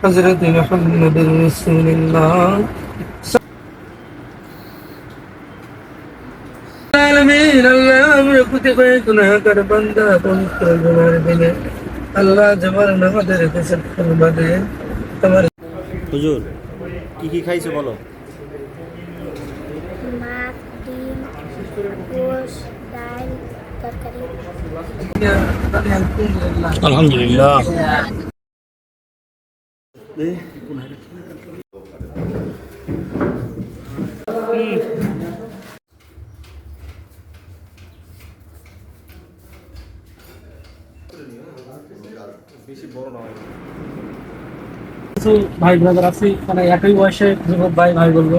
হযরত মুহাম্মদুর রাসূলুল্লাহ আলামিন। আল্লাহ আমরা প্রতিদিন গুনাহগার বান্দা পবিত্র জুমার দিনে আল্লাহ জবার নামাজের কাছে বাদে তোমার হুজুর কি কি খাইছো বলো? মাছ, ডিম, গোশ, ডাল, তরকারি। আলহামদুলিল্লাহ। কিছু ভাই ব্রাদার আছি, মানে একই বয়সে যুবক ভাই ভাই বলবো।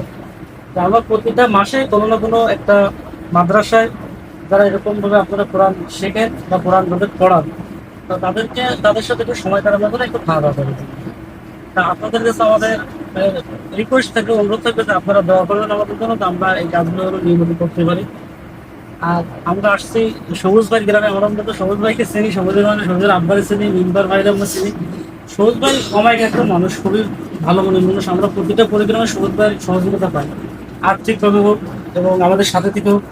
তো আমার প্রতিটা মাসে কোনো না কোনো একটা মাদ্রাসায় যারা এরকম ভাবে আপনারা কোরআন শেখেন বা কোরআন ভাবে পড়ান, তো তাদের সাথে একটু সময় কাটানোর জন্য একটু খাওয়া দাওয়া করেন। তা আপনাদের কাছে আমাদের রিকোয়েস্ট থাকবে, অনুরোধ থাকবে যে আপনারা দোয়া করবেন আমাদের জন্য, তো আমরা এই কাজগুলো নিয়মিত করতে পারি। আর আমরা আসছি সবুজ ভাই গ্রামে। আমরা তো সবুজ ভাইকে চিনি, সবুজের মানে সবুজের আব্বারে চিনি, মিনবার ভাইরা আমরা চিনি। সবুজ ভাই অমায়িক একটা মানুষ, খুবই ভালো মনের মানুষ। আমরা প্রতিটা পরিক্রমে সবুজ ভাইয়ের সহযোগিতা পাই, আর্থিকভাবে হোক এবং আমাদের সাথে থেকে হোক।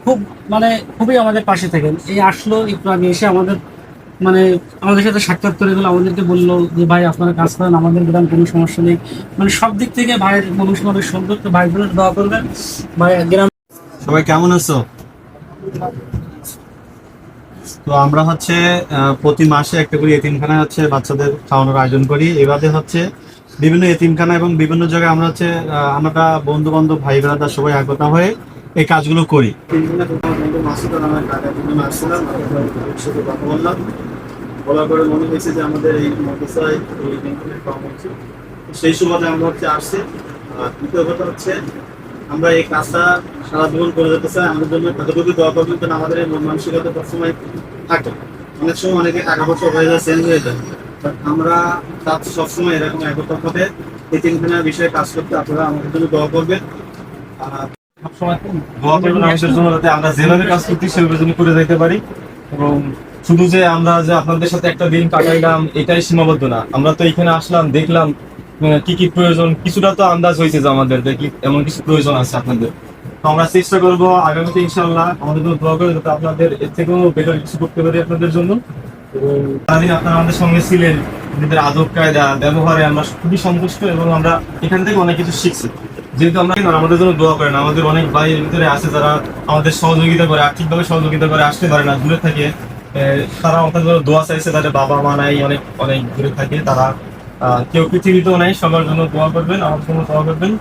খুব মানে খুবই আমাদের পাশে থাকেন। এই আসলো একটু আগে এসে আমাদের সাথে সাক্ষাৎ করে গেলো, আমাদেরকে বললো যে ভাই আপনারা কাজ করেন, আমাদের গ্রাম কোনো সমস্যা নেই। মানে সব দিক থেকে ভাইয়ের মানুষ অনেক সুন্দর। তো ভাইগুলোর দোয়া করবেন। ভাই গ্রাম সবাই কেমন আছো? তো আমরা প্রতি মাসে একটা করে এতিমখানা বাচ্চাদের খাওয়ানোর আয়োজন করি। এভাবে বিভিন্ন এতিমখানা এবং বিভিন্ন জায়গায় আমরা বন্ধু বান্ধব ভাই ব্রাদার সবাই একতা হয়ে এই কাজগুলো করি। বলার পরে মনে হয়েছে যে আমাদের এই মাদ্রাসায় সেই সুবাদে আমরা আসছি। দ্বিতীয় কথা আমরা এই কাজটা সারা জীবন করে যেতে চাই। আমাদের জন্য এতটুকু দোয়া করবেন যেন আমাদের এই মন মানসিকতা সবসময় থাকে। অনেক সময় অনেকে টাকা পয়সা হয়ে যায়, চেঞ্জ হয়ে যায়, আমরা সবসময় এরকম একতার সাথে এই তিনখানা বিষয়ে কাজ করতে আপনারা আমাদের জন্য দোয়া করবেন। সবসময় দোয়া করবেন আমাদের জন্য, যাতে আমরা যেভাবে কাজ করতে সেভাবে জন্য করে যেতে পারি। এবং শুধু যে আমরা আপনাদের সাথে একটা দিন কাটাইলাম এটাই সীমাবদ্ধ না। আমরা তো এখানে আসলাম, দেখলাম কি কি প্রয়োজন, কিছুটা তো আন্দাজ হয়েছে যে আমাদের দেখি এমন কিছু প্রয়োজন আছে আপনাদের। তো আমরা চেষ্টা করবো আগামীতে ইনশাআল্লাহ আমাদের জন্য দোয়া করে যাতে আপনাদের এর থেকেও বেটার কিছু করতে পারি আপনাদের জন্য। এবং সারাদিন আপনারা আমাদের সঙ্গে ছিলেন, আপনাদের আদব কায়দা ব্যবহারে আমরা খুবই সন্তুষ্ট এবং আমরা এখান থেকে অনেক কিছু শিখছি। যেহেতু আমরা আমাদের জন্য দোয়া করেন, আমাদের অনেক ভাইয়ের ভিতরে আছে যারা আমাদের সহযোগিতা করে, আর্থিকভাবে সহযোগিতা করে, আসতে পারে না, দূরে থাকে। তারা আমাদের জন্য দোয়া চাইছে, তাদের বাবা মা নাই, অনেক অনেক দূরে থাকে তারা। কেউ পৃথিবীতেও নাই, সবার জন্য দোয়া করবেন, আমার জন্য দোয়া করবেন।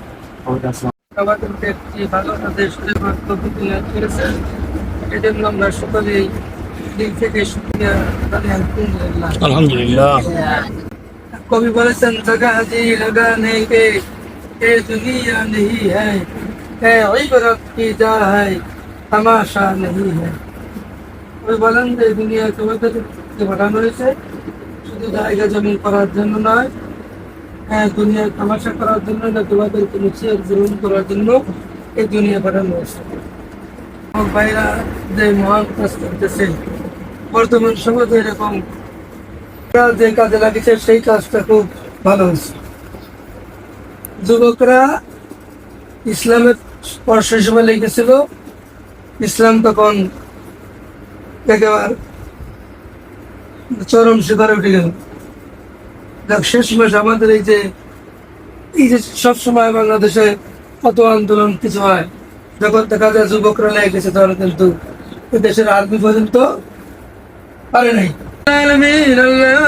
আমাদেরকে একটি ভালো আদেশ করেছেন, এজন্য আমরা সকলেই দিল থেকে শুকরিয়া জানাই। আলহামদুলিল্লাহ। কবি বলেছেন জগা জি লাগানে কে এ দুনিয়া নেহি হ্যায়, ইবরত কি যা হ্যায় তামাশা নেহি হ্যায়। কবি বলেন যে দুনিয়া তোমাদেরকে পাঠানো হয়েছে শুধু জায়গা জমি করার জন্য নয়, দুনিয়ার তামাশা করার জন্য না, তোমাদেরকে মুছিয়ে গ্রহণ করার জন্য এই দুনিয়া পাঠানো হয়েছে। আমার ভাইরা যে মহান কাজ করতেছে বর্তমান সমাজে, এরকম যে কাজে লাগিয়েছে সেই কাজটা খুব ভালো হয়েছে। যুবকরা ইসলামের পর সেই সময় লেগেছিল, ইসলাম তখন একেবারে চরম শিখরে উঠে গেল। শেষ মাস আমাদের এই যে সবসময় বাংলাদেশে কত আন্দোলন কিছু হয়, যখন দেখা যায় যুবকরা লেগে গেছে, তখন কিন্তু দেশের আর্মি পর্যন্ত পারে নাই।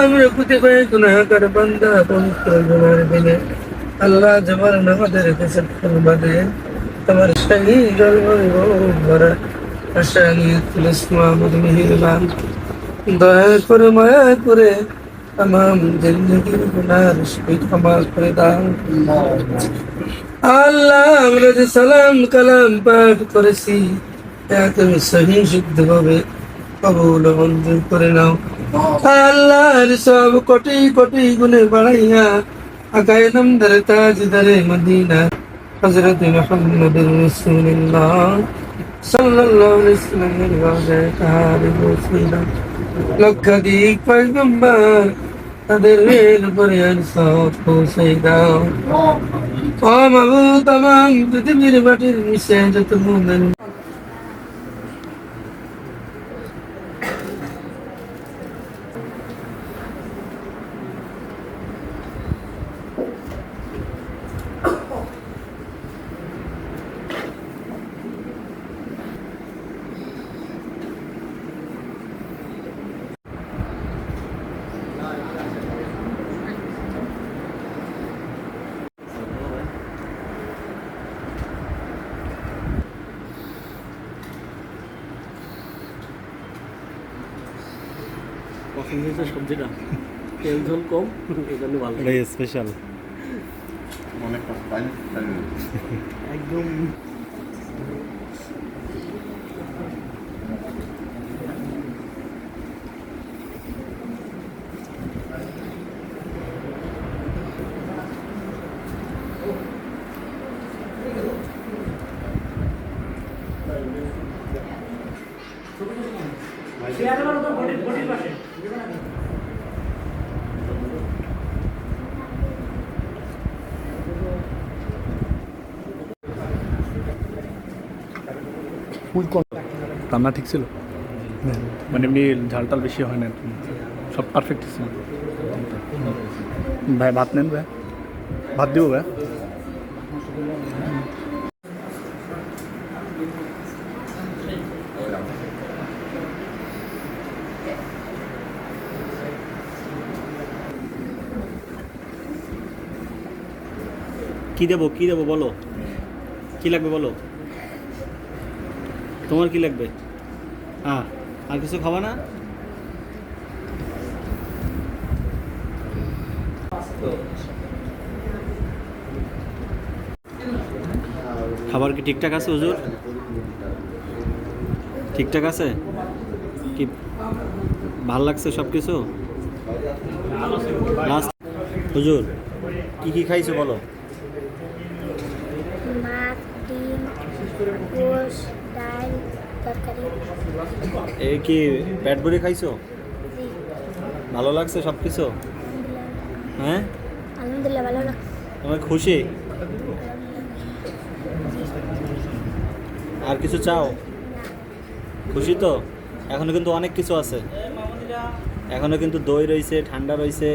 আমরা প্রতিদিন গুনাহগার বান্দা পবিত্র জুমার দিনে আল্লাহ জবার নামাজের কাছে বাদে তোমার শহীদ মেহেরবান দয়া করে মায়া করে तमाम जिंदगी गुनाह क्षमा করে দাও আল্লাহ। আমরা যে সালাম কালাম পাঠ করেছি তুমি সহি শুদ্ধভাবে কবুল মঞ্জুর করে নাও আল্লাহ। সব কোটি কোটি গুণে বাড়াইয়া আগায় নামদার তাজদারে মদিনা হযরত মুহাম্মদুর রাসূলুল্লাহ সাল্লাল্লাহু আলাইহি ওয়াসাল্লামের ওয়াজে তাহার বসিলা লক্ষাধিক পয়গম্বর তাদের উপরে সব পৌঁছে দাও। ও মাবুদ, তামাম পৃথিবীর মাটির নিচে যত মুমিন পছন্দ হয়েছে সবজিটা, তেল ঝোল কম, এই জন্য ভালো। এটাই স্পেশাল। একদম রান্না ঠিক ছিল, মানে এমনি ঝাল টাল বেশি হয় না, সব পারফেক্ট ছিল। ভাই ভাত নেন ভাই, ভাত দিব ভাই। কি দেবো বলো, কি লাগবে বলো, তোমার কি লাগবে? হ্যাঁ, আর কিছু খাবা না? খাবার কি ঠিকঠাক আছে হুজুর? ঠিকঠাক আছে কি? ভাল লাগছে সব কিছু? লাস্ট হুজুর কি খাইছো বলো? মাছ, ডিম, গোশ, ডাল, তরকারি। এ কি পেট ভরে খাইছো? জি, ভালো লাগছে সব কিছু? আলহামদুলিল্লাহ। হ্যাঁ, আলহামদুলিল্লাহ ভালো লাগছে। তোমার খুশি? আর কিছু চাও? খুশি তো? এখনো কিন্তু অনেক কিছু আছে, এখনো কিন্তু দই রয়েছে, ঠান্ডা রয়েছে।